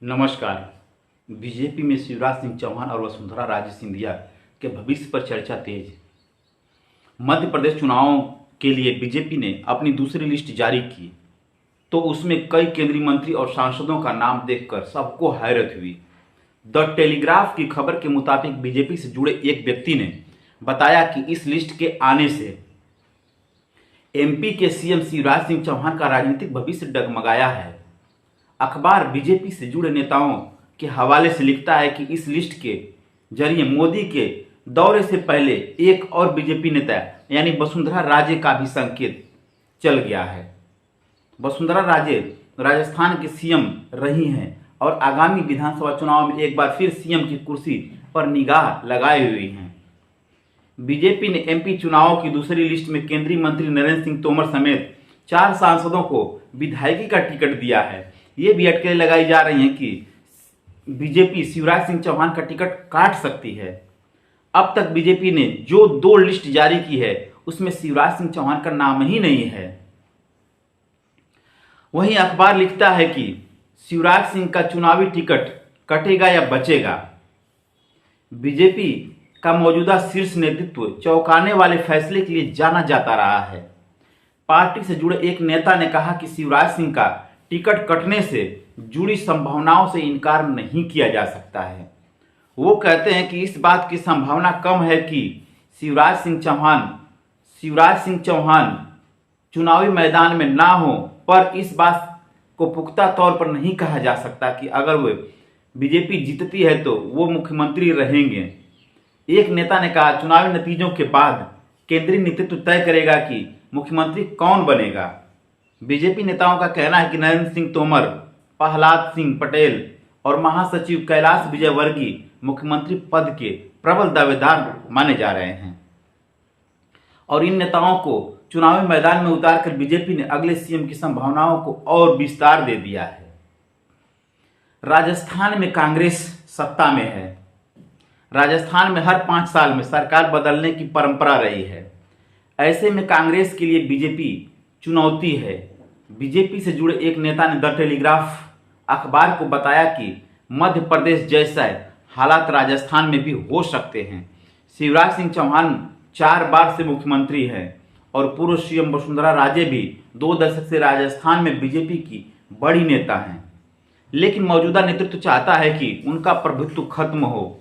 नमस्कार। बीजेपी में शिवराज सिंह चौहान और वसुंधरा राजे सिंधिया के भविष्य पर चर्चा तेज। मध्य प्रदेश चुनावों के लिए बीजेपी ने अपनी दूसरी लिस्ट जारी की तो उसमें कई केंद्रीय मंत्री और सांसदों का नाम देखकर सबको हैरत हुई। द टेलीग्राफ की खबर के मुताबिक बीजेपी से जुड़े एक व्यक्ति ने बताया कि इस लिस्ट के आने से एमपी के सीएम शिवराज सिंह चौहान का राजनीतिक भविष्य डगमगाया है। अखबार बीजेपी से जुड़े नेताओं के हवाले से लिखता है कि इस लिस्ट के जरिए मोदी के दौरे से पहले एक और बीजेपी नेता यानी वसुंधरा राजे का भी संकेत चल गया है। वसुंधरा राजे राजस्थान के सीएम रही हैं और आगामी विधानसभा चुनाव में एक बार फिर सीएम की कुर्सी पर निगाह लगाए हुई हैं। बीजेपी ने एमपी चुनावों की दूसरी लिस्ट में केंद्रीय मंत्री नरेंद्र सिंह तोमर समेत 4 सांसदों को विधायकी का टिकट दिया है। ये भी अटकलें लगाई जा रही हैं कि बीजेपी शिवराज सिंह चौहान का टिकट काट सकती है। अब तक बीजेपी ने जो 2 लिस्ट जारी की है उसमें शिवराज सिंह चौहान का नाम ही नहीं है। वहीं अखबार लिखता है कि शिवराज सिंह का चुनावी टिकट कटेगा या बचेगा। बीजेपी का मौजूदा शीर्ष नेतृत्व चौंकाने वाले फैसले के लिए जाना जाता रहा है। पार्टी से जुड़े एक नेता ने कहा कि शिवराज सिंह का टिकट कटने से जुड़ी संभावनाओं से इनकार नहीं किया जा सकता है। वो कहते हैं कि इस बात की संभावना कम है कि शिवराज सिंह चौहान चुनावी मैदान में ना हो, पर इस बात को पुख्ता तौर पर नहीं कहा जा सकता कि अगर वो बीजेपी जीतती है तो वो मुख्यमंत्री रहेंगे। एक नेता ने कहा, चुनावी नतीजों के बाद केंद्रीय नेतृत्व तय करेगा कि मुख्यमंत्री कौन बनेगा। बीजेपी नेताओं का कहना है कि नरेंद्र सिंह तोमर, प्रहलाद सिंह पटेल और महासचिव कैलाश विजयवर्गीय मुख्यमंत्री पद के प्रबल दावेदार माने जा रहे हैं और इन नेताओं को चुनावी मैदान में उतारकर बीजेपी ने अगले सीएम की संभावनाओं को और विस्तार दे दिया है। राजस्थान में कांग्रेस सत्ता में है। राजस्थान में हर 5 साल में सरकार बदलने की परंपरा रही है। ऐसे में कांग्रेस के लिए बीजेपी चुनौती है। बीजेपी से जुड़े एक नेता ने द टेलीग्राफ अखबार को बताया कि मध्य प्रदेश जैसा हालात राजस्थान में भी हो सकते हैं। शिवराज सिंह चौहान 4 बार से मुख्यमंत्री हैं और पूर्व सीएम वसुंधरा राजे भी 2 दशक से राजस्थान में बीजेपी की बड़ी नेता हैं, लेकिन मौजूदा नेतृत्व चाहता है कि उनका प्रभुत्व खत्म हो।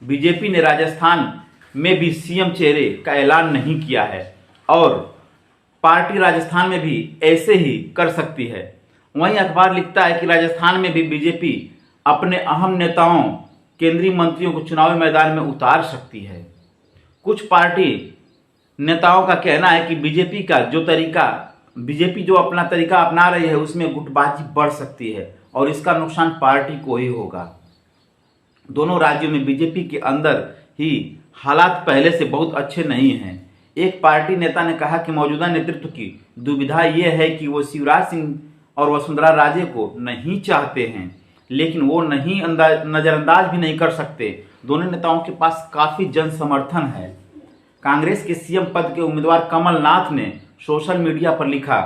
बीजेपी ने राजस्थान में भी सीएम चेहरे का ऐलान नहीं किया है और पार्टी राजस्थान में भी ऐसे ही कर सकती है। वहीं अखबार लिखता है कि राजस्थान में भी बीजेपी अपने अहम नेताओं, केंद्रीय मंत्रियों को चुनावी मैदान में उतार सकती है। कुछ पार्टी नेताओं का कहना है कि बीजेपी जो अपना तरीका अपना रही है उसमें गुटबाजी बढ़ सकती है और इसका नुकसान पार्टी को ही होगा। दोनों राज्यों में बीजेपी के अंदर ही हालात पहले से बहुत अच्छे नहीं हैं। एक पार्टी नेता ने कहा कि मौजूदा नेतृत्व की दुविधा यह है कि वो शिवराज सिंह और वसुंधरा राजे को नहीं चाहते हैं, लेकिन वो नजरअंदाज भी नहीं कर सकते। दोनों नेताओं के पास काफी जन समर्थन है। कांग्रेस के सीएम पद के उम्मीदवार कमलनाथ ने सोशल मीडिया पर लिखा,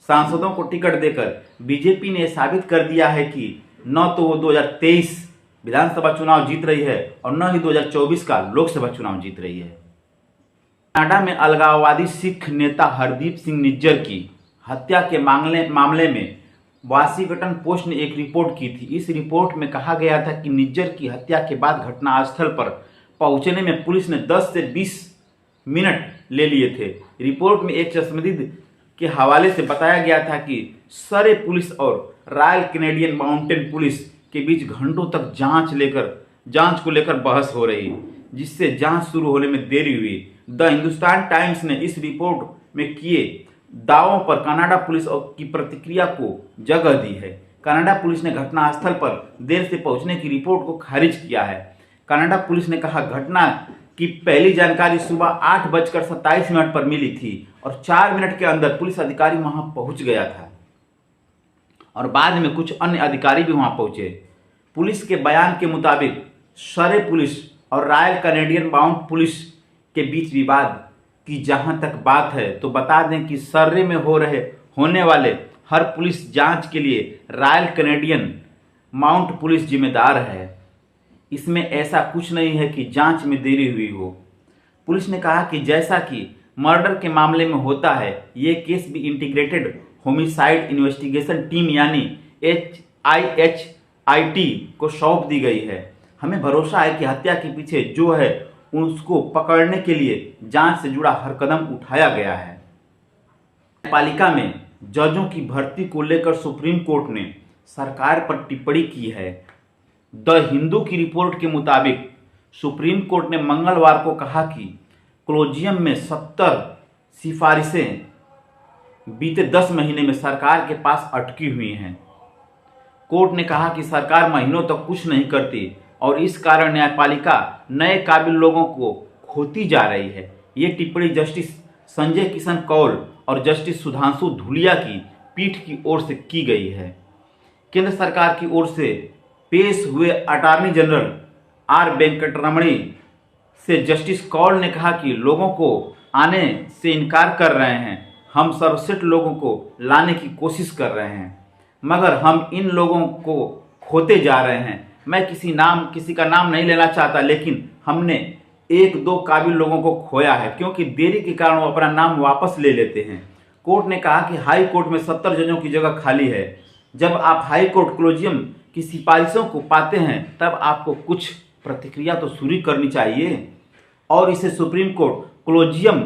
सांसदों को टिकट देकर बीजेपी ने साबित कर दिया है कि न तो वो 2023 विधानसभा चुनाव जीत रही है और न ही 2024 का लोकसभा चुनाव जीत रही है। कनाडा में अलगाववादी सिख नेता हरदीप सिंह निज्जर की हत्या के मामले में वाशिंगटन पोस्ट ने एक रिपोर्ट की थी। इस रिपोर्ट में कहा गया था कि निज्जर की हत्या के बाद घटनास्थल पर पहुंचने में पुलिस ने 10 से 20 मिनट ले लिए थे। रिपोर्ट में एक चश्मदीद के हवाले से बताया गया था कि सरे पुलिस और रॉयल कैनेडियन माउंटेन पुलिस के बीच घंटों तक जांच को लेकर बहस हो रही, जिससे जांच शुरू होने में देरी हुई। द हिंदुस्तान टाइम्स ने इस रिपोर्ट में किए दावों पर कनाडा पुलिस की प्रतिक्रिया को जगह दी है। कनाडा पुलिस ने घटनास्थल पर देर से पहुंचने की रिपोर्ट को खारिज किया है। कनाडा पुलिस ने कहा, घटना की पहली जानकारी सुबह 8:27 पर मिली थी और 4 मिनट के अंदर पुलिस अधिकारी वहां पहुंच गया था और बाद में कुछ अन्य अधिकारी भी वहां पहुंचे। पुलिस के बयान के मुताबिक सरे पुलिस और रॉयल कैनेडियन माउंटेन पुलिस के बीच विवाद की जहां तक बात है तो बता दें कि सर्रे में होने वाले हर पुलिस जांच के लिए रॉयल कैनेडियन माउंट पुलिस जिम्मेदार है। इसमें ऐसा कुछ नहीं है कि जांच में देरी हुई हो। पुलिस ने कहा कि जैसा कि मर्डर के मामले में होता है, ये केस भी इंटीग्रेटेड होमिसाइड इन्वेस्टिगेशन टीम यानी IHIT को सौंप दी गई है। हमें भरोसा है कि हत्या के पीछे जो है उसको पकड़ने के लिए जांच से जुड़ा हर कदम उठाया गया है। न्यायपालिका में जजों की भर्ती को लेकर सुप्रीम कोर्ट ने सरकार पर टिप्पणी की है। द हिंदू की रिपोर्ट के मुताबिक सुप्रीम कोर्ट ने मंगलवार को कहा कि कॉलेजियम में 70 सिफारिशें बीते 10 महीने में सरकार के पास अटकी हुई हैं। कोर्ट ने कहा कि सरकार महीनों तक कुछ नहीं करती और इस कारण न्यायपालिका नए काबिल लोगों को खोती जा रही है। ये टिप्पणी जस्टिस संजय किशन कौल और जस्टिस सुधांशु धूलिया की पीठ की ओर से की गई है। केंद्र सरकार की ओर से पेश हुए अटॉर्नी जनरल आर वेंकटरमणी से जस्टिस कौल ने कहा कि लोगों को आने से इनकार कर रहे हैं। हम सर्वश्रेष्ठ लोगों को लाने की कोशिश कर रहे हैं, मगर हम इन लोगों को खोते जा रहे हैं। मैं किसी का नाम नहीं लेना चाहता, लेकिन हमने 1-2 काबिल लोगों को खोया है, क्योंकि देरी के कारण वो अपना नाम वापस ले लेते हैं। कोर्ट ने कहा कि हाई कोर्ट में 70 जजों की जगह खाली है। जब आप हाई कोर्ट कॉलेजियम की सिफारिशों को पाते हैं, तब आपको कुछ प्रतिक्रिया तो शुरू करनी चाहिए और इसे सुप्रीम कोर्ट कॉलेजियम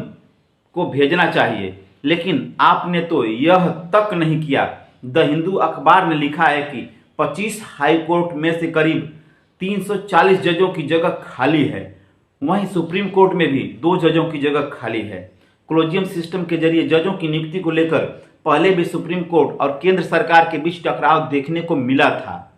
को भेजना चाहिए, लेकिन आपने तो यह तक नहीं किया। द हिंदू अखबार ने लिखा है कि 25 हाई कोर्ट में से करीब 340 जजों की जगह खाली है। वहीं सुप्रीम कोर्ट में भी 2 जजों की जगह खाली है। कॉलेजियम सिस्टम के जरिए जजों की नियुक्ति को लेकर पहले भी सुप्रीम कोर्ट और केंद्र सरकार के बीच टकराव देखने को मिला था।